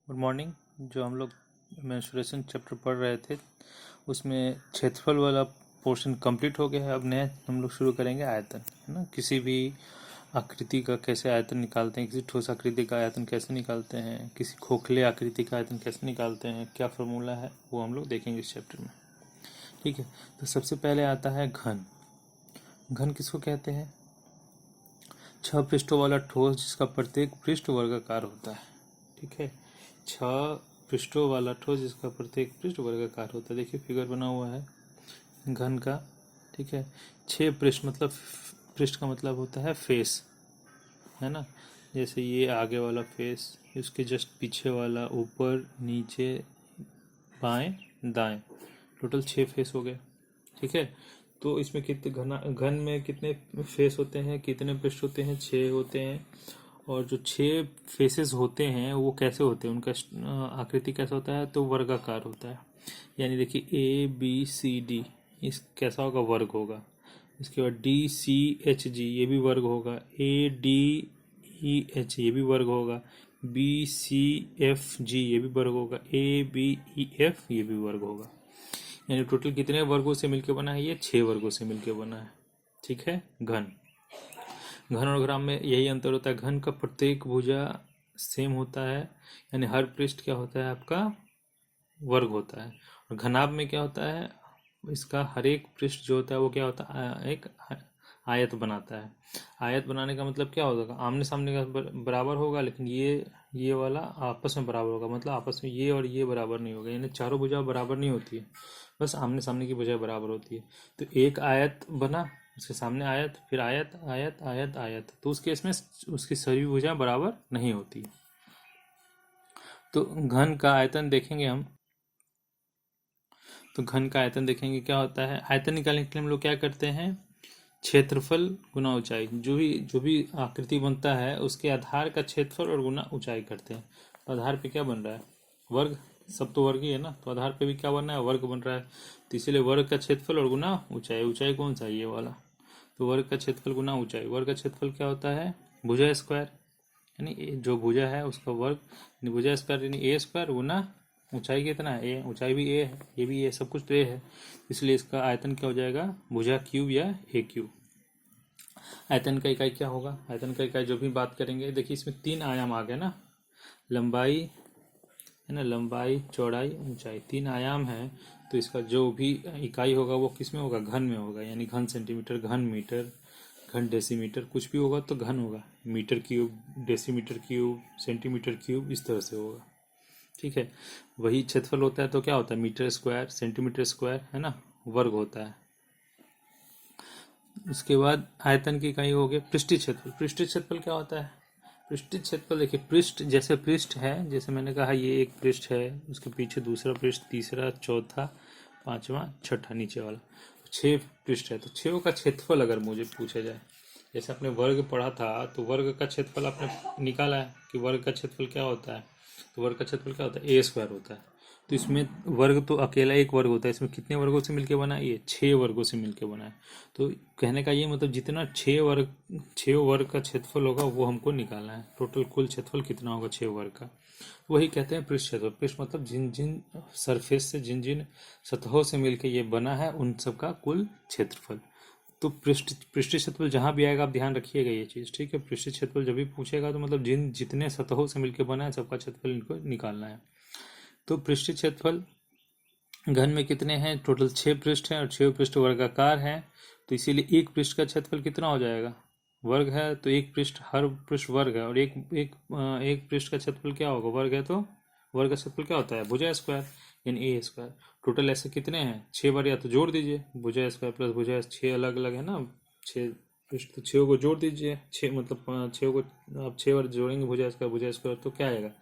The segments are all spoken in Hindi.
Good morning. जो हम लोग मेंस्ट्रुएशन चैप्टर पढ़ रहे थे उसमें क्षेत्रफल वाला पोर्शन कंप्लीट हो गया है। अब नया हम लोग शुरू करेंगे आयतन, है ना। किसी भी आकृति का कैसे आयतन निकालते हैं, किसी ठोस आकृति का आयतन कैसे निकालते हैं, किसी खोखले आकृति का आयतन कैसे निकालते हैं, क्या फार्मूला है वो हम लोग देखेंगे इस चैप्टर में। ठीक है, तो सबसे पहले आता है घन। घन किसको कहते हैं? 6 पृष्ठों वाला ठोस जिसका प्रत्येक पृष्ठ वर्गाकार होता है। ठीक है, 6 पृष्ठों वाला ठोस जिसका प्रत्येक पृष्ठ वर्गाकार होता है। देखिए फिगर बना हुआ है घन का। ठीक है, 6 पृष्ठ मतलब पृष्ठ का मतलब होता है फेस, है ना। जैसे ये आगे वाला फेस, उसके जस्ट पीछे वाला, ऊपर नीचे बाएं दाएं, टोटल 6 फेस हो गए। ठीक है, तो इसमें कितने घन में कितने फेस होते हैं, कितने पृष्ठ होते हैं? 6 होते हैं। और जो 6 फेसेस होते हैं वो कैसे होते हैं, उनका आकृति कैसा होता है? तो वर्गाकार होता है। यानी देखिए ABCD, इस कैसा होगा? वर्ग होगा। इसके बाद DCHG ये भी वर्ग होगा। ADEH ये भी वर्ग होगा। BCFG ये भी वर्ग होगा। ABEF ये भी वर्ग होगा। यानी टोटल कितने वर्गों से मिलकर बना है? ये 6 वर्गों से मिलकर बना है। ठीक है, घन। घन और ग्राम में यही अंतर होता है, घन का प्रत्येक भुजा सेम होता है, यानी हर पृष्ठ क्या होता है आपका? वर्ग होता है। और घनाभ में क्या होता है? इसका हर एक पृष्ठ जो होता है वो क्या होता है? एक आयत बनाता है। आयत बनाने का मतलब क्या होगा? आमने सामने का बराबर होगा, लेकिन ये वाला आपस में बराबर होगा। मतलब आपस में ये और ये बराबर नहीं होगा, यानी चारों भुजा बराबर नहीं होती है, बस आमने सामने की भुजा बराबर होती है। तो एक आयत बना, उसके सामने आयत, फिर आयत आयत आयत आयत, तो उस केस में उसकी सभी भुजा बराबर नहीं होती। तो घन का आयतन देखेंगे हम। तो घन का आयतन देखेंगे क्या होता है। आयतन निकालने के लिए हम लोग क्या करते हैं? क्षेत्रफल गुना ऊंचाई। जो भी आकृति बनता है उसके आधार का क्षेत्रफल और गुना ऊंचाई करते हैं। तो आधार पे क्या बन रहा है? वर्ग। सब तो वर्ग ही है ना, तो आधार पे भी क्या बन रहा है? वर्ग बन रहा है। तो इसीलिए वर्ग का क्षेत्रफल और गुना ऊंचाई। ऊंचाई कौन सा? ये वाला। तो वर्ग का क्षेत्रफल गुना ऊंचाई। वर्ग का क्षेत्रफल क्या होता है? भुजा स्क्वायर, यानी जो भुजा है उसका वर्ग, भुजा स्क्वायर यानी ए स्क्वायर गुना ऊंचाई कितना है? ए। ऊंचाई भी ए है, ये भी ए, सब कुछ तो ए है, इसलिए इसका आयतन क्या हो जाएगा? भुजा क्यूब या ए क्यूब। आयतन का इकाई क्या होगा? आयतन का इकाई जो भी बात करेंगे, देखिए इसमें 3 आयाम आ गए ना। लंबाई है ना, लंबाई चौड़ाई ऊंचाई, 3 आयाम है। तो इसका जो भी इकाई होगा वो किस में होगा? घन में होगा। यानी घन सेंटीमीटर, घन मीटर, घन डेसीमीटर, कुछ भी होगा तो घन होगा। Metre cube, decimetre cube, centimetre cube, इस तरह से होगा। ठीक है, वही क्षेत्रफल होता है तो क्या होता है? मीटर स्क्वायर, सेंटीमीटर स्क्वायर, है ना, वर्ग होता है। उसके बाद आयतन की इकाई हो गई पृष्ठीय क्षेत्रफल। पृष्ठीय क्षेत्रफल क्या होता है? पृष्ठीय क्षेत्रफल देखिए, पृष्ठ जैसे पृष्ठ है, जैसे मैंने कहा ये एक पृष्ठ है, उसके पीछे दूसरा पृष्ठ, तीसरा, चौथा, पांचवा, छठा, नीचे वाला, 6 पृष्ठ है। तो 6 का क्षेत्रफल अगर मुझे पूछा जाए, जैसे आपने वर्ग पढ़ा था तो वर्ग का क्षेत्रफल आपने निकाला है कि वर्ग का क्षेत्रफल क्या होता है? तो वर्ग का क्षेत्रफल क्या होता है? ए स्क्वायर होता है। तो इसमें वर्ग तो अकेला एक वर्ग होता है, इसमें कितने वर्गों से मिलकर बना है? ये 6 वर्गों से मिलकर बना है। तो कहने का ये मतलब जितना 6 वर्ग का क्षेत्रफल होगा वो हमको निकालना है। टोटल कुल क्षेत्रफल कितना होगा 6 वर्ग का? वही कहते हैं पृष्ठ क्षेत्रफल। पृष्ठ मतलब जिन जिन सरफेस से, जिन जिन सतहों से मिलकर ये बना है उन सब का कुल क्षेत्रफल। तो पृष्ठीय क्षेत्रफल जहां भी आएगा आप ध्यान रखिएगा ये चीज। ठीक है, पृष्ठीय क्षेत्रफल जब भी पूछेगा तो मतलब जितने सतहों से मिलकर बना है सबका क्षेत्रफल इनको निकालना है। तो पृष्ठीय क्षेत्रफल घन में कितने हैं? टोटल 6 पृष्ठ हैं और 6 पृष्ठ वर्गाकार हैं। तो इसीलिए एक पृष्ठ का क्षेत्रफल कितना हो जाएगा? वर्ग है तो एक पृष्ठ, हर पृष्ठ वर्ग है, और एक पृष्ठ का क्षेत्रफल क्या होगा? वर्ग है तो वर्ग का क्षेत्रफल क्या होता है? भुजा स्क्वायर यानी ए स्क्वायर। टोटल ऐसे कितने हैं? 6 बार, या तो जोड़ दीजिए, भुजा स्क्वायर प्लस भुजा, 6 अलग अलग है ना, 6 पृष्ठ, तो 6 को जोड़ दीजिए। 6 मतलब 6 को आप 6 बार जोड़ेंगे भुजा स्क्वायर तो क्या आएगा?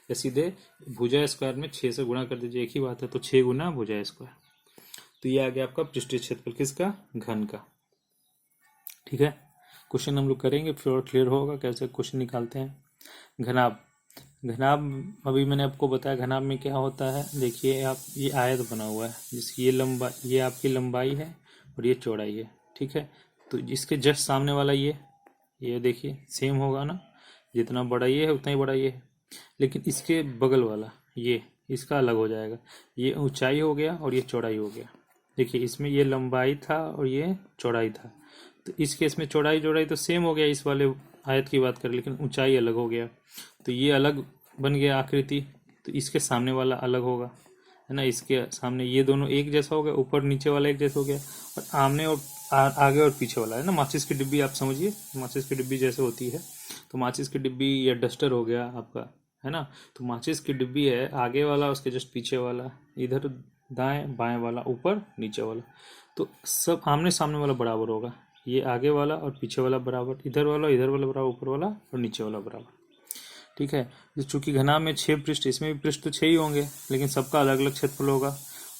या सीधे भुजा स्क्वायर में 6 से गुणा कर दीजिए, एक ही बात है, तो 6 गुना भुजा स्क्वायर। तो ये आ गया आपका पृष्ठीय क्षेत्रफल किसका? घन का। ठीक है, क्वेश्चन हम लोग करेंगे फिर और क्लियर होगा कैसे क्वेश्चन निकालते हैं। घनाभ। घनाभ अभी मैंने आपको बताया, घनाभ में क्या होता है। देखिए आप, ये आयत बना हुआ है जिसकी ये आपकी लंबाई है और ये चौड़ाई है। ठीक है, तो इसके जस्ट सामने वाला ये देखिए सेम होगा ना, जितना बड़ा ये है उतना ही बड़ा ये है। लेकिन इसके बगल वाला ये इसका अलग हो जाएगा। ये ऊंचाई हो गया और ये चौड़ाई हो गया। देखिए इसमें ये लंबाई था और ये चौड़ाई था, तो इस केस में चौड़ाई चौड़ाई तो सेम हो गया इस वाले आयत की बात करें, लेकिन ऊंचाई अलग हो गया, तो ये अलग बन गया आकृति। तो इसके सामने वाला अलग होगा, है ना। इसके सामने ये दोनों एक जैसा हो गया, ऊपर नीचे वाला एक जैसा हो गया, और आमने और आगे और पीछे वाला, है ना। माचिस की डिब्बी आप समझिए, माचिस की डिब्बी जैसे होती है, तो माचिस की डिब्बी या डस्टर हो गया आपका, है ना। तो माचिस की डिब्बी है, आगे वाला उसके जस्ट पीछे वाला, इधर दाएं बाएं वाला, ऊपर नीचे वाला, तो सब आमने सामने वाला बराबर होगा। ये आगे वाला और पीछे वाला बराबर, इधर वाला बराबर, ऊपर वाला और नीचे वाला बराबर, ठीक है। चूंकि घना में 6 पृष्ठ, इसमें भी पृष्ठ तो 6 ही होंगे, लेकिन सबका अलग अलग क्षेत्रफल होगा।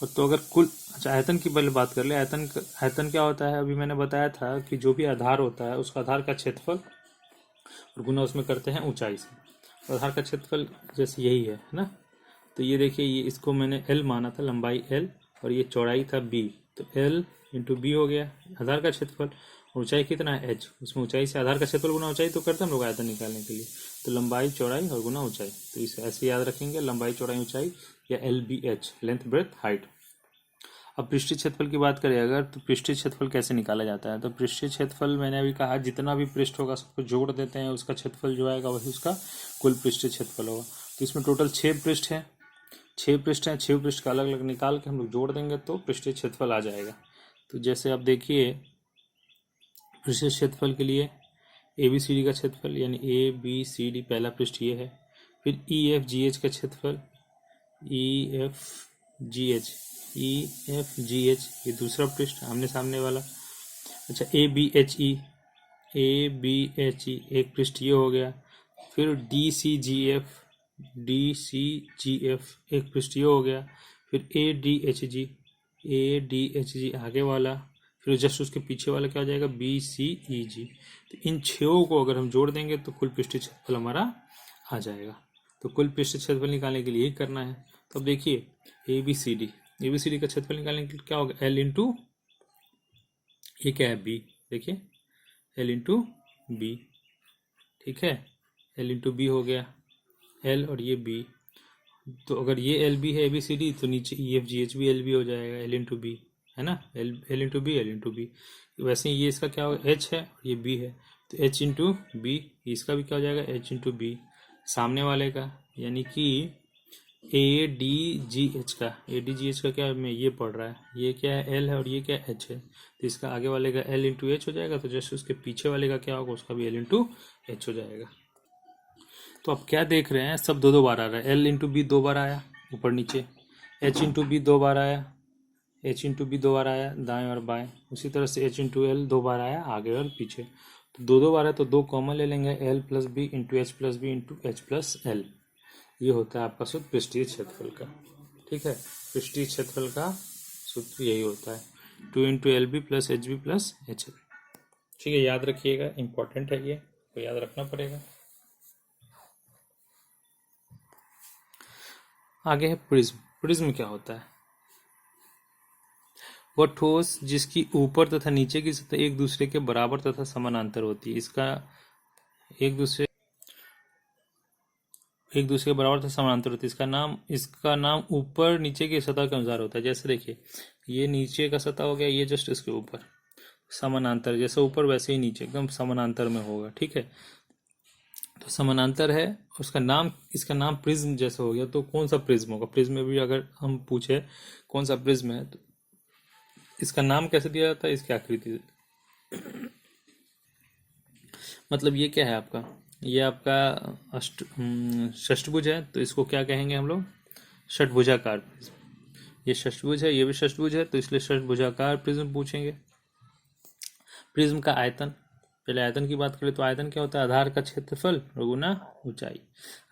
और तो अगर कुल, अच्छा आयतन की पहले बात कर ले। आयतन क्या होता है, अभी मैंने बताया था कि जो भी आधार होता है उसका आधार का क्षेत्रफल और गुना उसमें करते हैं ऊंचाई से। तो आधार का क्षेत्रफल जैसे यही है ना। तो ये देखिए, ये इसको मैंने L माना था, लंबाई L, और ये चौड़ाई था B, तो L इंटू बी हो गया आधार का क्षेत्रफल। ऊंचाई कितना है H, उसमें ऊंचाई से आधार का क्षेत्रफल गुना ऊंचाई तो करते हैं हम लोग आयतन निकालने के लिए। तो लंबाई चौड़ाई और गुना ऊंचाई, तो इसे ऐसे याद रखेंगे, लंबाई चौड़ाई ऊंचाई, या LBH, लेंथ ब्रेथ हाइट। अब पृष्ठीय क्षेत्रफल की बात करें अगर, तो पृष्ठीय क्षेत्रफल कैसे निकाला जाता है। तो पृष्ठीय क्षेत्रफल मैंने अभी कहा, जितना भी पृष्ठ होगा सबको जोड़ देते हैं, उसका क्षेत्रफल जो आएगा वही उसका कुल पृष्ठीय क्षेत्रफल होगा। तो इसमें टोटल 6 पृष्ठ हैं, 6 पृष्ठ हैं, 6 पृष्ठ का अलग अलग निकाल के हम लोग जोड़ देंगे तो पृष्ठीय क्षेत्रफल आ जाएगा। तो जैसे आप देखिए, पृष्ठीय क्षेत्रफल के लिए ABCD का क्षेत्रफल, यानी ABCD पहला पृष्ठ ये है, फिर EFGH का क्षेत्रफल, EFGH ये दूसरा पृष्ठ आमने सामने वाला। अच्छा ABHE एक पृष्ठ ये हो गया, फिर DCGF एक पृष्ठ ये हो गया, फिर ADHG आगे वाला, फिर जस्ट उसके पीछे वाला क्या हो जाएगा, BCEG। तो इन 6 को अगर हम जोड़ देंगे तो कुल पृष्ठीय क्षेत्रफल हमारा आ जाएगा। तो कुल पृष्ठीय क्षेत्रफल निकालने के लिए यही करना है। तो अब देखिए ABCD का क्षेत्रफल निकालने के लिए क्या होगा, L इंटू ये क्या है B, देखिए L इंटू B, ठीक है। L इंटू B हो गया, L और ये B, तो अगर ये LB है ABCD, तो नीचे EFGH भी LB हो जाएगा, L इंटू B, है ना। L into B। वैसे ही ये इसका क्या होगा, H है और ये B है, तो H इंटू B, इसका भी क्या हो जाएगा, H इंटू B, सामने वाले का, यानी कि ADGH का क्या में ये पड़ रहा है, ये क्या है L है और ये क्या है H है, तो इसका आगे वाले का L इंटू H हो जाएगा, तो जैसे उसके पीछे वाले का क्या होगा, उसका भी L इंटू H हो जाएगा। तो आप क्या देख रहे हैं, सब 2 बार आ रहा है। L इंटू बी 2 बार आया ऊपर नीचे, H इंटू बी 2 बार आया, H इंटू बी 2 बार आया दाएं और बाएं, उसी तरह से H इंटू L 2 बार आया आगे और पीछे। तो 2 बार है तो 2 कॉमन ले लेंगे, L plus B into H plus B into H plus L। ये होता है आपका सूत्र पृष्ठीय क्षेत्रफल का, ठीक है। पृष्ठीय क्षेत्रफल का सूत्र यही होता है, 2 into LB plus HB plus HL, ठीक है। याद रखिएगा, इंपॉर्टेंट है ये, तो याद रखना पड़ेगा। आगे है प्रिज्म। प्रिज्म क्या होता है, वह ठोस जिसकी ऊपर तथा नीचे की सतह एक दूसरे के बराबर तथा समानांतर होती है। इसका एक दूसरे के बराबर तथा समानांतर होती है, इसका नाम ऊपर नीचे की सतह के अनुसार होता है। जैसे देखिए, ये नीचे का सतह हो गया, ये जस्ट इसके ऊपर समानांतर, जैसे ऊपर वैसे ही नीचे एकदम समानांतर में होगा, ठीक है। तो समानांतर है, उसका नाम, इसका नाम प्रिज्म जैसे हो गया, तो कौन सा प्रिज्म होगा। प्रिज्म में भी अगर हम पूछे कौन सा प्रिज्म है, तो इसका नाम कैसे दिया जाता है, इसकी आकृति, मतलब ये क्या है आपका, ये आपका षष्ठभुज है, तो इसको क्या कहेंगे हम लोग, षटभुजाकार प्रिज्म। ये षष्ठभुज है, ये भी षष्ठभुज है, तो इसलिए षटभुजाकार प्रिज्म पूछेंगे। प्रिज्म का आयतन, पहले आयतन की बात करें तो आयतन क्या होता है, आधार का क्षेत्रफल और गुना ऊंचाई।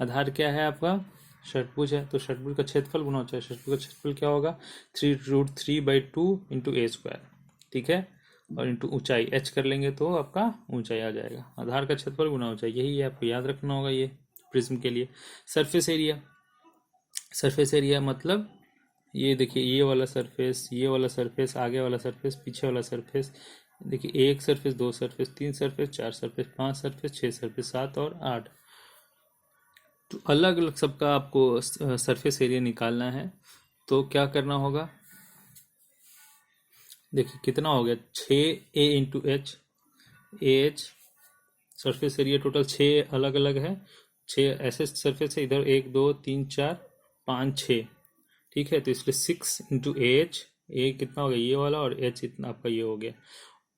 आधार क्या है आपका, षटभुज है, तो षटभुज का क्षेत्रफल गुना ऊंचाई। षटभुज का क्षेत्रफल क्या होगा, 3√3/2 इंटू A², ठीक है, और इंटू ऊंचाई H कर लेंगे तो आपका ऊंचाई आ जाएगा। आधार का क्षेत्रफल गुना ऊंचाई, यही है, आपको याद रखना होगा ये प्रिज्म के लिए। सरफेस एरिया मतलब ये देखिए, ये वाला सरफेस, आगे वाला सरफेस, पीछे वाला सरफेस, देखिए 1 surface, 2 surface, 3 surface, 4 surface, 5 surface, 6 surface, 7 और 8, तो अलग अलग सबका आपको सरफेस एरिया निकालना है। तो क्या करना होगा, देखिए कितना हो गया, 6a × h, A H surface area total 6 अलग अलग है, 6 ऐसे सरफेस है इधर, 1 2 3 4 5 6, ठीक है। तो इसलिए 6 × AH, ए कितना हो गया ये वाला, और एच इतना आपका ये हो गया,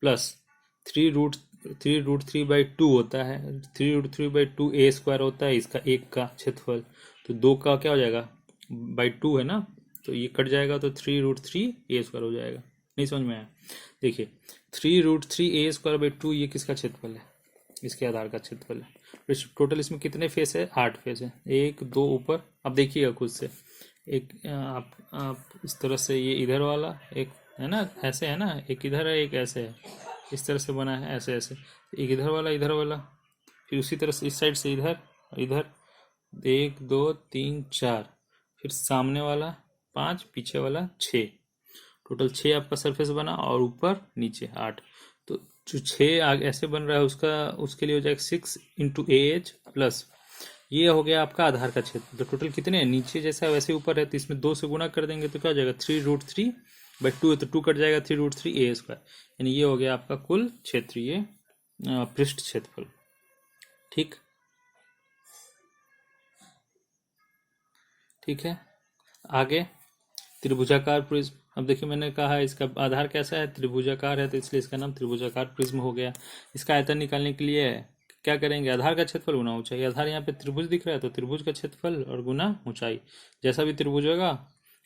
प्लस 3√3/2 होता है, 3√3/2 a² होता है इसका एक का क्षेत्रफल, तो 2 का क्या हो जाएगा, /2 है ना, तो ये कट जाएगा तो 3√3 a² हो जाएगा। नहीं समझ में आया, देखिए 3√3 a² / 2 ये किसका क्षेत्रफल है, इसके आधार का क्षेत्रफल है। टोटल इसमें कितने फेस है, 8 फेस है, 1 2 ऊपर, अब देखिएगा खुद से, एक आप इस तरह से, ये इधर वाला एक है ना, ऐसे है ना, एक इधर है एक ऐसे है, इस तरह से बना है, ऐसे ऐसे, एक इधर वाला, फिर उसी तरह से इस साइड से इधर इधर, 1 2 3 4, फिर सामने वाला 5, पीछे वाला 6, टोटल 6 आपका सरफेस बना, और ऊपर नीचे 8। तो जो 6 आगे ऐसे बन रहा है उसका, उसके लिए हो जाएगा 6 × AH प्लस ये हो गया आपका आधार का क्षेत्र। तो टोटल कितने हैं, नीचे जैसा वैसे ऊपर है, तो इसमें 2 से गुना कर देंगे तो क्या हो जाएगा, 3√3/2 है, तो 2 कट जाएगा, 3√3 a², यानी ये हो गया आपका कुल क्षेत्रीय पृष्ठ क्षेत्रफल। ठीक, ठीक है। आगे त्रिभुजाकार प्रिज्म, अब देखिए मैंने कहा है इसका आधार कैसा है, त्रिभुजाकार है, तो इसलिए इसका नाम त्रिभुजाकार प्रिज्म हो गया। इसका आयतन निकालने के लिए क्या करेंगे, आधार का क्षेत्रफल गुना ऊंचाई, आधार यहाँ पे त्रिभुज दिख रहा है तो त्रिभुज का क्षेत्रफल और गुना ऊंचाई, जैसा भी त्रिभुज होगा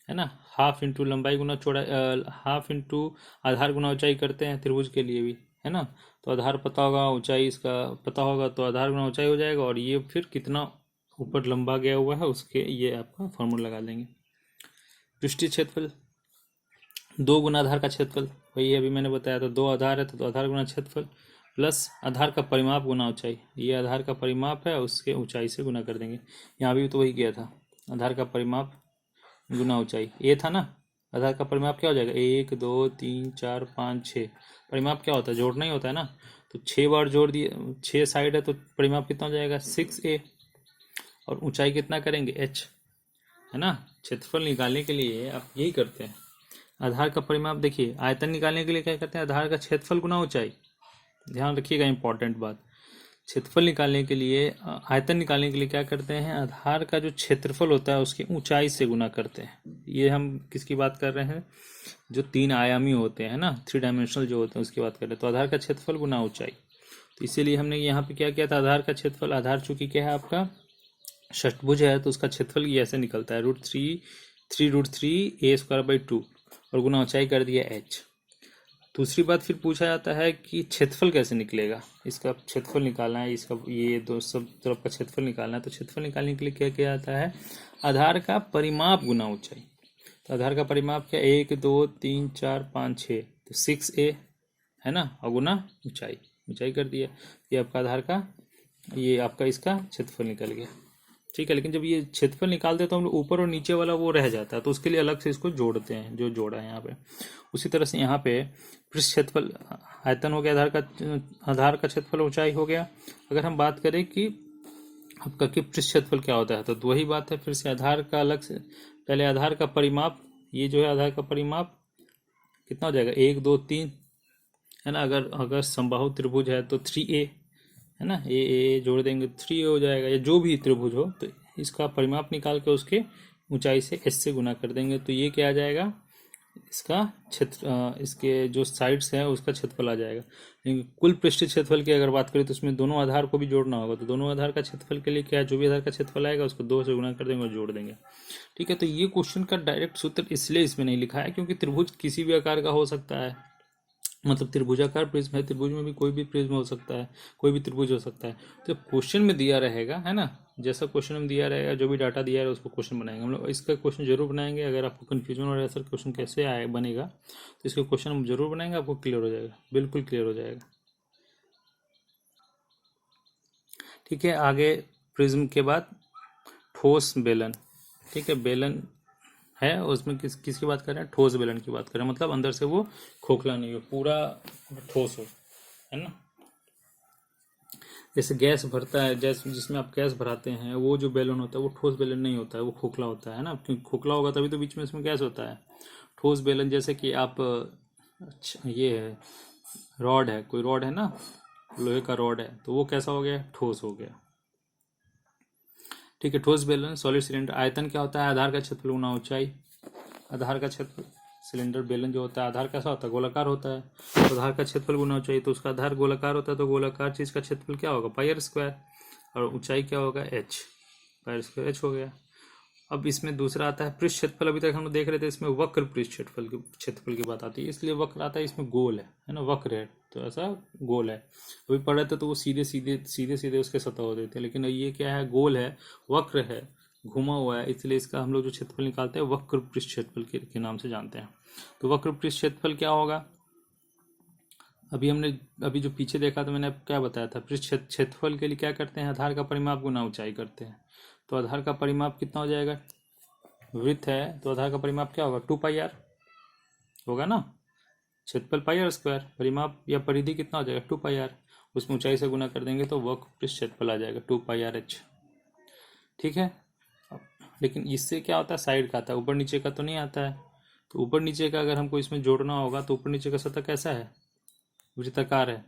है ना, हाफ इंटू लंबाई गुना चौड़ाई, हाफ इंटू आधार गुना ऊंचाई करते हैं त्रिभुज के लिए भी, है ना। तो आधार पता होगा, ऊंचाई इसका पता होगा, तो आधार गुना ऊंचाई हो जाएगा, और ये फिर कितना ऊपर लंबा गया हुआ है उसके ये आपका फॉर्मूला लगा देंगे। पृष्ठीय क्षेत्रफल 2 गुना आधार का क्षेत्रफल, वही अभी मैंने बताया था, 2 आधार है तो आधार गुना क्षेत्रफल, प्लस आधार का परिमाप गुना ऊंचाई, ये आधार का परिमाप है उसके ऊंचाई से गुना कर देंगे। यहाँ भी तो वही किया था, आधार का परिमाप गुना ऊंचाई, ये था ना, आधार का परिमाप क्या हो जाएगा, 1 2 3 4 5 6, परिमाप क्या होता है, जोड़ना ही होता है ना, तो 6 बार जोड़ दिए, 6 साइड है तो परिमाप कितना हो जाएगा, 6a, और ऊंचाई कितना करेंगे, h, है ना। क्षेत्रफल निकालने के लिए आप यही करते हैं, आधार का परिमाप, देखिए आयतन निकालने के लिए क्या करते हैं, आधार का क्षेत्रफल गुना ऊंचाई, ध्यान रखिएगा इंपॉर्टेंट बात, क्षेत्रफल निकालने के लिए, आयतन निकालने के लिए क्या करते हैं, आधार का जो क्षेत्रफल होता है उसकी ऊंचाई से गुना करते हैं। ये हम किसकी बात कर रहे हैं, जो 3 आयामी होते हैं ना, 3 डायमेंशनल जो होते हैं उसकी बात कर रहे हैं। तो आधार का क्षेत्रफल गुना ऊंचाई, तो इसीलिए हमने यहाँ पे क्या किया था, आधार का क्षेत्रफल, आधार चूंकि क्या है आपका षटभुज है तो उसका क्षेत्रफल ये ऐसे निकलता है, √3 और गुना ऊंचाई कर दिया h। दूसरी बात फिर पूछा जाता है कि क्षेत्रफल कैसे निकलेगा, इसका क्षेत्रफल निकालना है, इसका ये दो सब तरफ का क्षेत्रफल निकालना है, तो क्षेत्रफल निकालने के लिए क्या किया जाता है, आधार का परिमाप गुना ऊंचाई। तो आधार का परिमाप क्या, 1 2 3 4 5 6, तो 6a है ना, और गुना ऊंचाई, ऊंचाई कर दिया, ये आपका आधार का, ये आपका इसका क्षेत्रफल निकल गया। ठीक है, लेकिन जब ये क्षेत्रफल निकालते हैं तो हम लोग ऊपर और नीचे वाला वो रह जाता है, तो उसके लिए अलग से इसको जोड़ते हैं, जो जोड़ा है यहाँ पे। उसी तरह से यहाँ पे पृष्ठ क्षेत्रफल, आयतन हो गया, आधार का क्षेत्रफल, ऊंचाई हो गया। अगर हम बात करें कि आपका कि पृष्ठ क्षेत्रफल क्या होता है, तो वही बात है फिर से, आधार का अलग से, पहले आधार का परिमाप, ये जो है आधार का परिमाप कितना हो जाएगा, 1 2 3 है ना, अगर समबाहु त्रिभुज है तो 3a है ना, ए जोड़ देंगे 3 हो जाएगा, या जो भी त्रिभुज हो तो इसका परिमाप निकाल के उसके ऊंचाई से s से गुना कर देंगे, तो ये क्या आ जाएगा, इसका क्षेत्र, इसके जो साइड्स हैं उसका क्षेत्रफल आ जाएगा। लेकिन कुल पृष्ठीय क्षेत्रफल की अगर बात करें तो उसमें दोनों आधार को भी जोड़ना होगा, तो दोनों आधार का क्षेत्रफल के लिए क्या, जो भी आधार का क्षेत्रफल आएगा उसको 2 से गुना कर देंगे और जोड़ देंगे। ठीक है, तो ये क्वेश्चन का डायरेक्ट सूत्र इसलिए इसमें नहीं लिखा है क्योंकि त्रिभुज किसी भी आकार का हो सकता है, मतलब त्रिभुजाकार प्रिज्म है, त्रिभुज में भी कोई भी प्रिज्म हो सकता है, कोई भी त्रिभुज हो सकता है। तो क्वेश्चन में दिया रहेगा, है ना, जैसा क्वेश्चन में दिया रहेगा, जो भी डाटा दिया है उसको क्वेश्चन बनाएंगे हम लोग, इसका क्वेश्चन जरूर बनाएंगे। अगर आपको कन्फ्यूजन हो रहा है सर क्वेश्चन कैसे आए बनेगा, तो इसका क्वेश्चन हम जरूर बनाएंगे, आपको क्लियर हो जाएगा, बिल्कुल क्लियर हो जाएगा। ठीक है, आगे प्रिज्म के बाद ठोस बेलन। ठीक है, बेलन है उसमें किसकी बात कर रहे हैं, ठोस बेलन की बात कर रहे हैं, मतलब अंदर से वो खोखला नहीं हो, पूरा ठोस हो, है ना। जैसे गैस भरता है, जैसे जिसमें आप गैस भराते हैं, वो जो बैलून होता है वो ठोस बैलून नहीं होता है, वो खोखला होता है ना, क्योंकि खोखला होगा तभी तो बीच में इसमें गैस होता है। ठोस बैलून जैसे कि आप अच्छा ये है रॉड है, कोई रॉड है ना, लोहे का रॉड है, तो वो कैसा हो गया, ठोस हो गया। ठीक है, ठोस बैलून, सॉलिड सिलेंडर। आयतन क्या होता है, आधार का क्षेत्रफल गुना ऊंचाई। आधार का क्षेत्रफल, सिलेंडर बेलन जो होता है, आधार कैसा होता है, गोलाकार होता है, तो आधार का क्षेत्रफल गुना ऊंचाई, तो उसका आधार गोलाकार होता है, तो गोलाकार चीज का क्षेत्रफल क्या होगा, पाई आर स्क्वायर, और ऊंचाई क्या होगा, H, pi are square H हो गया। अब इसमें दूसरा आता है पृष्ठ क्षेत्रफल। अभी तक हम लोग देख रहे थे इसमें वक्र पृष्ठ क्षेत्रफल की बात आती है, इसलिए वक्र आता है, इसमें गोल है ना, वक्र है तो ऐसा गोल है। अभी पढ़ रहे थे तो वो सीधे सीधे सीधे सीधे उसके सतह होते थे, लेकिन ये क्या है, गोल है, वक्र है, घुमा हुआ है, इसलिए इसका हम लोग जो क्षेत्रफल निकालते हैं वक्र पृष्ठ क्षेत्रफल के नाम से जानते हैं। तो वक्र पृष्ठ क्षेत्रफल क्या होगा, अभी जो पीछे देखा था मैंने क्या बताया था, पृष्ठ क्षेत्रफल के लिए क्या करते हैं, आधार का परिमाप गुना ऊंचाई करते हैं। तो आधार का परिमाप कितना हो जाएगा, वृत्त है तो आधार का परिमाप क्या होगा, 2 पाई आर होगा ना, क्षेत्रफल पाई आर स्क्वायर, परिमाप या परिधि कितना हो जाएगा, 2 पाई आर, उसमें ऊंचाई से गुना कर देंगे तो वक्र पृष्ठ क्षेत्रफल आ जाएगा 2 पाई आर एच। ठीक है, लेकिन इससे क्या होता है, साइड का आता है, ऊपर नीचे का तो नहीं आता है। तो ऊपर नीचे का अगर हमको इसमें जोड़ना होगा तो ऊपर नीचे का सतह कैसा है, वृत्ताकार है,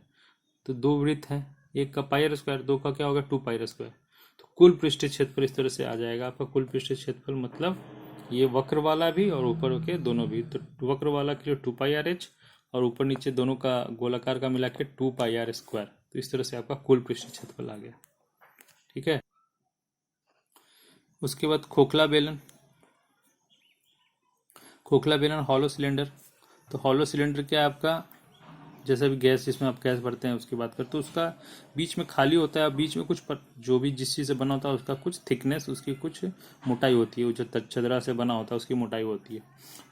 तो दो वृत्त हैं, एक का पाई आर स्क्वायर, दो का क्या होगा, 2 पाई आर स्क्वायर। तो कुल पृष्ठीय क्षेत्रफल इस तरह से आ जाएगा आपका, कुल पृष्ठीय क्षेत्रफल मतलब ये वक्र वाला भी और ऊपर के दोनों भी, तो वक्र वाला के लिए 2 पाई आर एच और ऊपर नीचे दोनों का गोलाकार का मिला के 2 पाई आर स्क्वायर। तो इस तरह से आपका कुल पृष्ठीय क्षेत्रफल आ गया। ठीक है, उसके बाद खोखला बेलन। खोखला बेलन हॉलो सिलेंडर। तो हॉलो सिलेंडर क्या है आपका, जैसे भी गैस जिसमें आप गैस भरते हैं उसकी बात करते, तो उसका बीच में खाली होता है, बीच में कुछ जो भी जिस चीज़ से बना होता है उसका कुछ थिकनेस, उसकी कुछ मोटाई होती है, वो जो चदरा से बना होता है उसकी मोटाई होती है।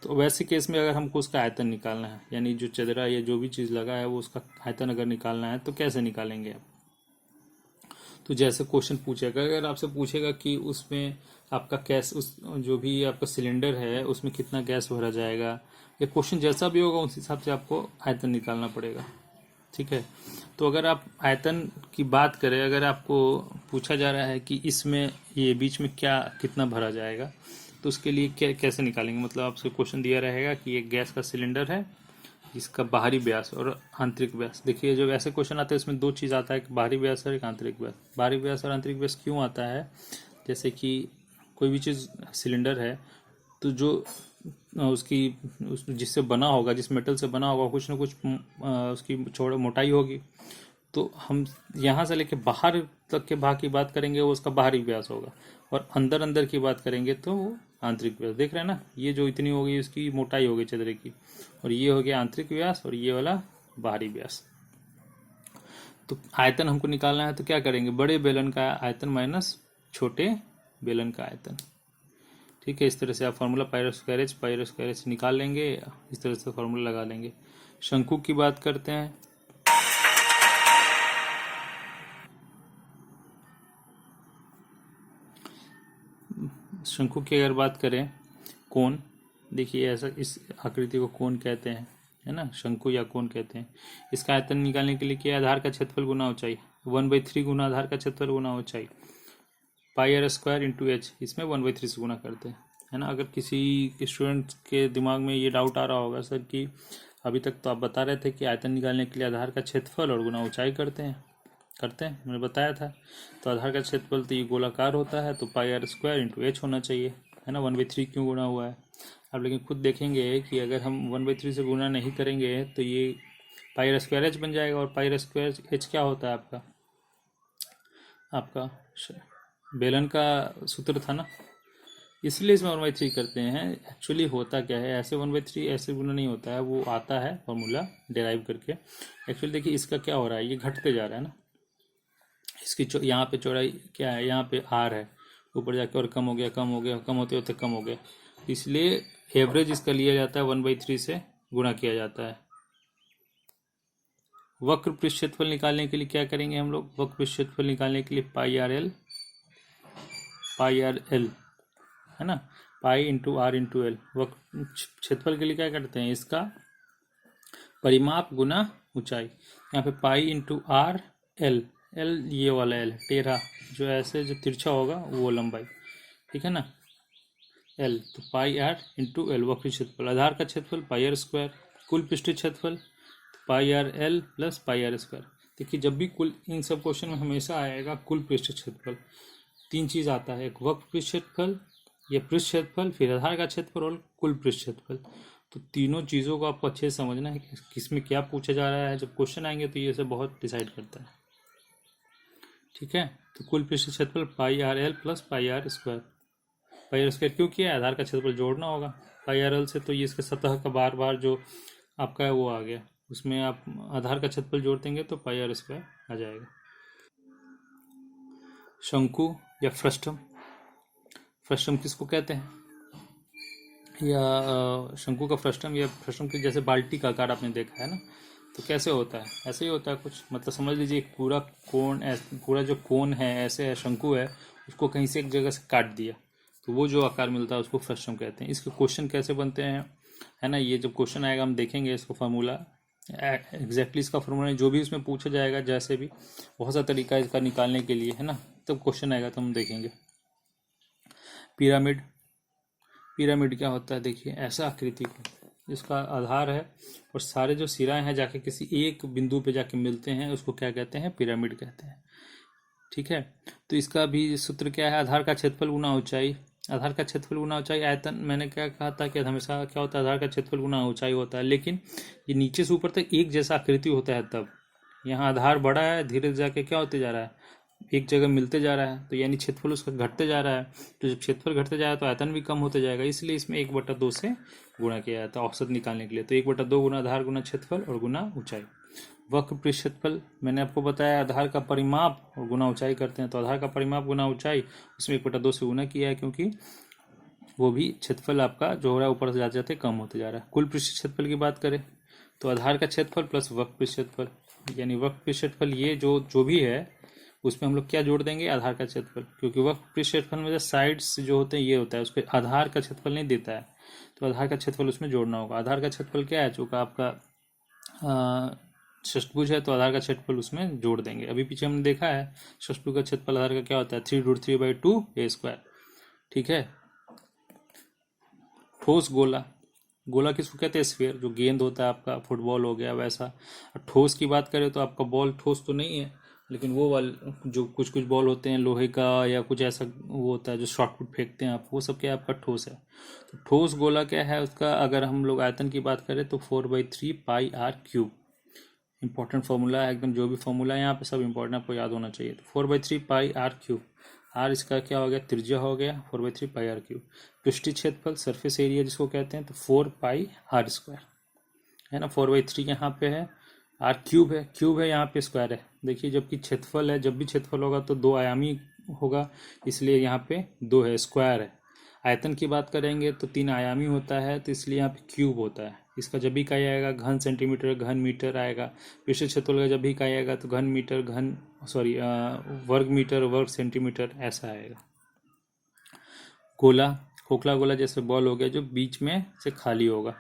तो वैसे केस में अगर हमको उसका आयतन निकालना है, यानी जो चदरा या जो भी चीज़ लगा है वो उसका आयतन अगर निकालना है तो कैसे निकालेंगे आप, तो जैसे क्वेश्चन पूछेगा, अगर आपसे पूछेगा कि उसमें आपका गैस, उस जो भी आपका सिलेंडर है उसमें कितना गैस भरा जाएगा, या क्वेश्चन जैसा भी होगा उस हिसाब से आपको आयतन निकालना पड़ेगा। ठीक है, तो अगर आप आयतन की बात करें, अगर आपको पूछा जा रहा है कि इसमें ये बीच में क्या कितना भरा जाएगा, तो उसके लिए कैसे निकालेंगे, मतलब आपसे क्वेश्चन दिया रहेगा कि एक गैस का सिलेंडर है, इसका बाहरी व्यास और आंतरिक व्यास। देखिए जब ऐसे क्वेश्चन आते हैं इसमें दो चीज़ आता है, एक बाहरी व्यास और एक आंतरिक व्यास। बाहरी व्यास और आंतरिक व्यास क्यों आता है, जैसे कि कोई भी चीज़ सिलेंडर है तो जो जिससे बना होगा, जिस मेटल से बना होगा, कुछ ना कुछ उसकी चौड़ा मोटाई होगी। तो हम यहाँ से लेके बाहर तक के भाग की बात करेंगे वो उसका बाहरी व्यास होगा, और अंदर अंदर की बात करेंगे तो वो आंतरिक व्यास। देख रहे हैं ना, ये जो इतनी हो गई उसकी मोटाई हो गई चदरे की, और ये हो गया आंतरिक व्यास, और ये वाला बाहरी व्यास। तो आयतन हमको निकालना है तो क्या करेंगे, बड़े बेलन का आयतन माइनस छोटे बेलन का आयतन। ठीक है, इस तरह से आप formula pi are square H निकाल लेंगे, इस तरह से फार्मूला लगा लेंगे। शंकु की बात करते हैं। शंकु की अगर बात करें, कोण, देखिए ऐसा इस आकृति को कोण कहते हैं, है ना, शंकु या कोण कहते हैं। इसका आयतन निकालने के लिए क्या, आधार का क्षेत्रफल गुना ऊंचाई, 1/3 गुना आधार का क्षेत्रफल गुना ऊंचाई, पाई आर स्क्वायर इंटू एच, इसमें 1/3 से गुना करते हैं, है ना। अगर किसी स्टूडेंट के दिमाग में ये डाउट आ रहा होगा सर कि अभी तक तो आप बता रहे थे कि आयतन निकालने के लिए आधार का क्षेत्रफल और गुना ऊंचाई करते हैं, मैंने बताया था। तो आधार का क्षेत्रफल तो ये गोलाकार होता है, तो पाई आर स्क्वायर इंटू एच होना चाहिए, है ना। 1/3 क्यों गुना हुआ है अब, लेकिन खुद देखेंगे कि अगर हम 1/3 से गुना नहीं करेंगे तो ये पाई आर स्क्वायर एच बन जाएगा, और पाई आर स्क्वायर एच क्या होता है आपका बेलन का सूत्र था ना, इसलिए इसमें 1/3 करते हैं। एक्चुअली होता क्या है, ऐसे 1/3 ऐसे गुना नहीं होता है, वो आता है फॉर्मूला डिराइव करके। एक्चुअली देखिए इसका क्या हो रहा है, ये घटते जा रहा है ना, इसकी यहाँ पे चौड़ाई क्या है, यहाँ पे आर है, ऊपर जाके और कम हो गया, कम हो गया, कम होते होते कम हो गया, इसलिए एवरेज इसका लिया जाता है 1/3 से गुणा किया जाता है। वक्र पृष्ठ क्षेत्रफल निकालने के लिए क्या करेंगे हम लोग, वक्र पृष्ठ क्षेत्रफल निकालने के लिए पाई आर एल, है ना, pi into R into L. वक्र क्षेत्रफल के लिए क्या करते हैं, इसका परिमाप गुना ऊंचाई, यहाँ पे पाई इंटू आर एल, एल ये वाला एल टेढ़ा, जो ऐसे जो तिरछा होगा वो लंबाई, ठीक है ना। एल तो पाई आर इंटू एल वक्र क्षेत्रफल, आधार का क्षेत्रफल पाई आर स्क्वायर, कुल पृष्ठीय क्षेत्रफल pi r l plus pi are square. देखिए जब भी कुल, इन सब क्वेश्चन में हमेशा आएगा कुल पृष्ठीय क्षेत्रफल। तीन चीज़ आता है, एक वक्र पृष्ठ क्षेत्रफल, या पृष्ठ क्षेत्रफल, फिर आधार का क्षेत्रफल और कुल पृष्ठ क्षेत्रफल। तो तीनों चीज़ों को आपको अच्छे से समझना है कि किसमें क्या पूछा जा रहा है। जब क्वेश्चन आएंगे तो ये सब बहुत डिसाइड करता है, ठीक है। तो कुल पृष्ठ क्षेत्रफल pi r l plus pi are square. Pi are square क्यों किया है, आधार का क्षेत्रफल जोड़ना होगा पाई आर एल से, तो ये इसके सतह का बार बार जो आपका है वो आ गया, उसमें आप आधार का क्षेत्रफल जोड़ देंगे तो पाई आर स्क्वायर आ जाएगा। शंकु या फ्रस्टम, फ्रस्टम किसको कहते हैं, या शंकु का फ्रस्टम, या फ्रस्टम के जैसे बाल्टी का आकार आपने देखा है ना, तो कैसे होता है, ऐसे ही होता है कुछ, मतलब समझ लीजिए एक पूरा कोन, पूरा जो कोन है ऐसे है, शंकु है, उसको कहीं से एक जगह से काट दिया तो वो जो आकार मिलता है उसको फ्रस्टम कहते हैं। इसके क्वेश्चन कैसे बनते हैं, है ना, ये जब क्वेश्चन आएगा हम देखेंगे इसको फार्मूला, एग्जैक्टली इसका फार्मूला जो भी इसमें पूछा जाएगा, जैसे भी बहुत सा तरीका है इसका निकालने के लिए, है ना, तब क्वेश्चन आएगा तो हम देखेंगे। पिरामिड, पिरामिड क्या होता है, देखिए ऐसा आकृति को जिसका आधार है और सारे जो सिराएं हैं जाके किसी एक बिंदु पे जाके मिलते हैं, उसको क्या कहते हैं, पिरामिड कहते हैं, ठीक है। तो इसका भी सूत्र क्या है, आधार का क्षेत्रफल गुना ऊंचाई, आधार का क्षेत्रफल गुना ऊंचाई, आयतन, मैंने क्या कहा था कि हमेशा क्या होता है, आधार का क्षेत्रफल गुना ऊंचाई होता है, लेकिन ये नीचे से ऊपर तक एक जैसा आकृति होता है, तब यहाँ आधार बड़ा है, धीरे जाके क्या होते जा रहा है, एक जगह मिलते जा रहा है, तो यानी क्षेत्रफल उसका घटते जा रहा है, तो जब क्षेत्रफल घटते जा रहा है तो आयतन भी कम होते जाएगा, इसलिए इसमें 1/2 से गुणा किया जाता है औसत निकालने के लिए। तो 1/2 गुना आधार गुना क्षेत्रफल और गुना ऊंचाई। वक्र पृष्ठ क्षेत्रफल मैंने आपको बताया, आधार का परिमाप और गुना ऊंचाई करते हैं, तो आधार का परिमाप गुना ऊंचाई, उसमें 1/2 से गुना किया है, क्योंकि वो भी क्षेत्रफल आपका जो हो रहा है ऊपर से जाते जाते कम होते जा रहा है। कुल पृष्ठ क्षेत्रफल की बात करें तो आधार का क्षेत्रफल प्लस वक्र पृष्ठ क्षेत्रफल, यानी वक्र पृष्ठ क्षेत्रफल ये जो भी है उसमें हम लोग क्या जोड़ देंगे, आधार का क्षेत्रफल, क्योंकि वक्र पृष्ठ क्षेत्रफल में जो साइड्स जो होते हैं ये होता है, उसके आधार का क्षेत्रफल नहीं देता है, तो आधार का क्षेत्रफल उसमें जोड़ना होगा। आधार का क्षेत्रफल क्या है, चूंकि आपका षष्ठभुज है तो आधार का क्षेत्रफल उसमें जोड़ देंगे। अभी पीछे हमने देखा है षष्ठभुज का क्षेत्रफल आधार का क्या होता है, 3√3/2 a², ठीक है। ठोस गोला, गोला किसको कहते हैं, स्फीयर, जो गेंद होता है आपका, फुटबॉल हो गया वैसा। ठोस की बात करें तो आपका बॉल ठोस तो नहीं है, लेकिन वो वाले जो कुछ कुछ बॉल होते हैं लोहे का या कुछ ऐसा वो होता है जो शॉर्टपुट फेंकते हैं आप, वो सब क्या आपका ठोस है। तो ठोस गोला क्या है उसका, अगर हम लोग आयतन की बात करें तो 4/3 पाई आर क्यूब, इंपॉर्टेंट फॉर्मूला है एकदम, जो भी फॉर्मूला है यहाँ पे सब इंपॉर्टेंट आपको याद होना चाहिए। तो 4/3 पाई आर क्यूब, आर इसका क्या हो गया, त्रिज्या हो गया, 4/3 पाई आर क्यूब। पृष्ठीय क्षेत्रफल सरफेस एरिया जिसको कहते हैं, तो 4 पाई आर स्क्वायर, है ना, 4/3 यहाँ पे है, आर क्यूब है, क्यूब है यहाँ पे, स्क्वायर है। देखिए जबकि क्षेत्रफल है, जब भी क्षेत्रफल होगा तो 2 आयामी होगा, इसलिए यहाँ पे 2 है, स्क्वायर है। आयतन की बात करेंगे तो 3 आयामी होता है, तो इसलिए यहाँ पे क्यूब होता है। इसका जब भी इकाई आएगा घन सेंटीमीटर, घन मीटर आएगा। पृष्ठ क्षेत्रफल का जब भी इकाई आएगा तो घन मीटर, वर्ग मीटर, वर्ग सेंटीमीटर ऐसा आएगा। गोला, खोखला गोला जैसे बॉल हो गया जो बीच में से खाली होगा,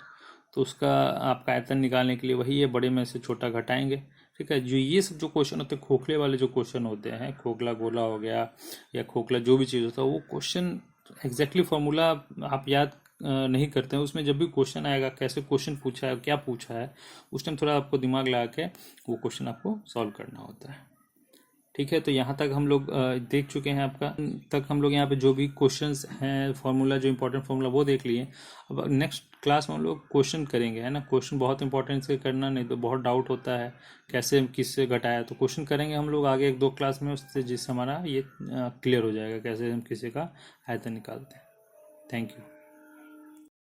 तो उसका आपका आयतन निकालने के लिए वही है, बड़े में से छोटा घटाएंगे, ठीक है। जो ये सब जो क्वेश्चन होते हैं, खोखले वाले जो क्वेश्चन होते हैं, खोखला गोला हो गया या खोखला जो भी चीज़ होता है, वो क्वेश्चन एग्जैक्टली फॉर्मूला आप याद नहीं करते हैं, उसमें जब भी क्वेश्चन आएगा कैसे क्वेश्चन पूछा है, क्या पूछा है, उस टाइम थोड़ा आपको दिमाग लगा के वो क्वेश्चन आपको सॉल्व करना होता है, ठीक है। तो यहाँ तक हम लोग देख चुके हैं, आपका तक हम लोग यहाँ पे जो भी क्वेश्चंस हैं, फार्मूला जो इंपॉर्टेंट फार्मूला वो देख लिए। अब नेक्स्ट क्लास में हम लोग क्वेश्चन करेंगे, है ना, क्वेश्चन बहुत इंपॉर्टेंट से करना, नहीं तो बहुत डाउट होता है कैसे किससे घटाया, तो क्वेश्चन करेंगे हम लोग आगे 1-2 क्लास में, उससे जिससे हमारा ये क्लियर हो जाएगा कैसे हम किसी का आयतन निकालते हैं। Thank you.